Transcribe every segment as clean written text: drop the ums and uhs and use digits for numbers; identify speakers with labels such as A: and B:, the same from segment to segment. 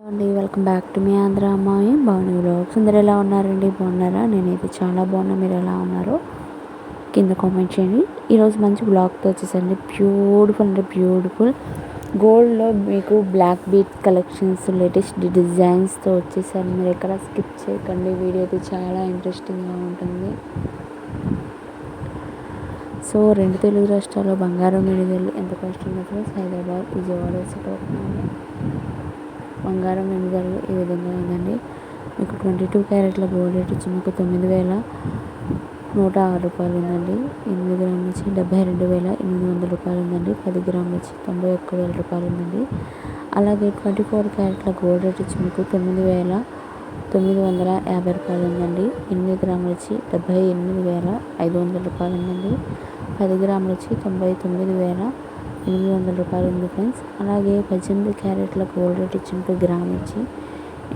A: అండి welcome back to me Andhra అమ్మాయి Bhavani vlogs. అందరు ఎలా ఉన్నారండి? బాగున్నారా? నేనైతే చాలా బాగున్నా. మీరు ఎలా ఉన్నారో కింద కామెంట్ చేయండి. ఈరోజు మంచి బ్లాగ్తో వచ్చేసండి. బ్యూటిఫుల్ గోల్డ్లో మీకు బ్లాక్ బీట్ కలెక్షన్స్ లేటెస్ట్ డిజైన్స్తో వచ్చేసాను. మీరు ఎక్కడ స్కిప్ చేయకండి. వీడియో అయితే చాలా ఇంట్రెస్టింగ్గా ఉంటుంది. సో 2 తెలుగు రాష్ట్రాల్లో బంగారం వెనుదలు ఎంత కష్టంగా హైదరాబాద్ విజయవాడ సెట్ అవుతున్నాను. బంగారం వెనుదలు ఈ విధంగా ఉందండి. మీకు 22 క్యారెట్ల గోల్డ్ రేట్ వచ్చి మీకు 9,106 రూపాయలు ఉందండి. 8 గ్రాముల నుంచి 72,800 రూపాయలు ఉందండి. 10 గ్రాముల నుంచి 91,000 రూపాయలు ఉందండి. అలాగే 24 క్యారెట్ల గోల్డ్ రేట్ వచ్చి మీకు 9,950 రూపాయలు ఉందండి. 8 గ్రాముల వచ్చి 78,500 రూపాయలు ఉందండి. 10 గ్రాముల వచ్చి 99,800 రూపాయలు ఉంది ఫ్రెండ్స్. అలాగే 18 క్యారెట్ల గోల్డ్ రేట్ వచ్చి మీకు గ్రామ్ వచ్చి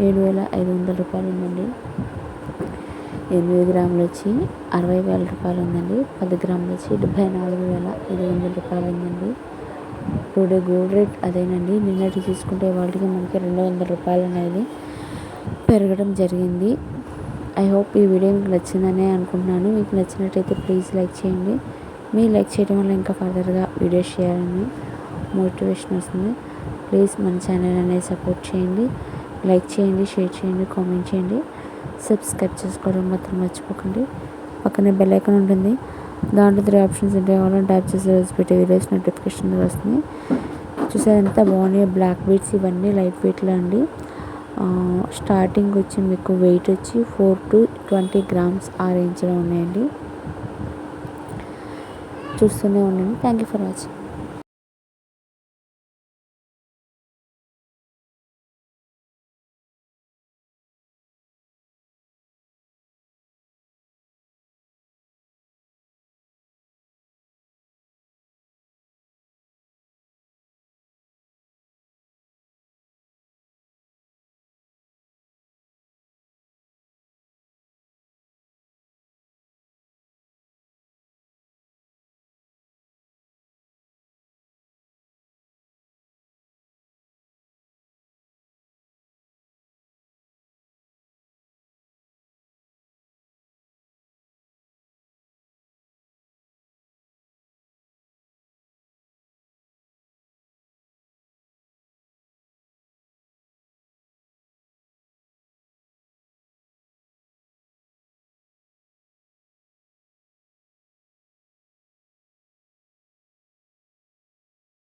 A: 7,500 రూపాయలు ఉందండి. 8 గ్రాములు వచ్చి 60,000 రూపాయలు ఉందండి. 10 గ్రాములు వచ్చి 74,500 రూపాయలు ఉందండి. టుడే గోల్డ్ రేట్ అదేనండి. నిన్నటి చూసుకుంటే వాళ్ళకి మనకి 200 రూపాయలు అనేది పెరగడం జరిగింది. ఐ హోప్ ఈ వీడియో మీకు నచ్చిందనే అనుకుంటున్నాను. మీకు నచ్చినట్టయితే ప్లీజ్ లైక్ చేయండి. మీరు లైక్ చేయడం వల్ల ఇంకా ఫర్దర్గా వీడియోస్ చేయాలని మోటివేషన్ వస్తుంది. ప్లీజ్ మన ఛానల్ అనేది సపోర్ట్ చేయండి. లైక్ చేయండి, షేర్ చేయండి, కామెంట్ చేయండి, సబ్స్క్రైబ్ చేసుకోవడం మాత్రం మర్చిపోకండి. పక్కనే బెల్ ఐకాన్ ఉంటుంది. దాంట్లో 3 ఆప్షన్స్ ఉంటాయి. ఆన్లైన్ ట్యాప్ చేసి రోజు పెట్టే వీడియోస్ నోటిఫికేషన్ వస్తుంది. చూసారు ఎంత బాగున్నాయి బ్లాక్ బీట్స్. ఇవన్నీ లైట్ వెయిట్లో అండి. స్టార్టింగ్ వచ్చి మీకు వెయిట్ వచ్చి 4 to 20 గ్రామ్స్ ఆ రేంజ్లో ఉన్నాయండి. చూస్తూనే ఉండండి. Thank you for watching.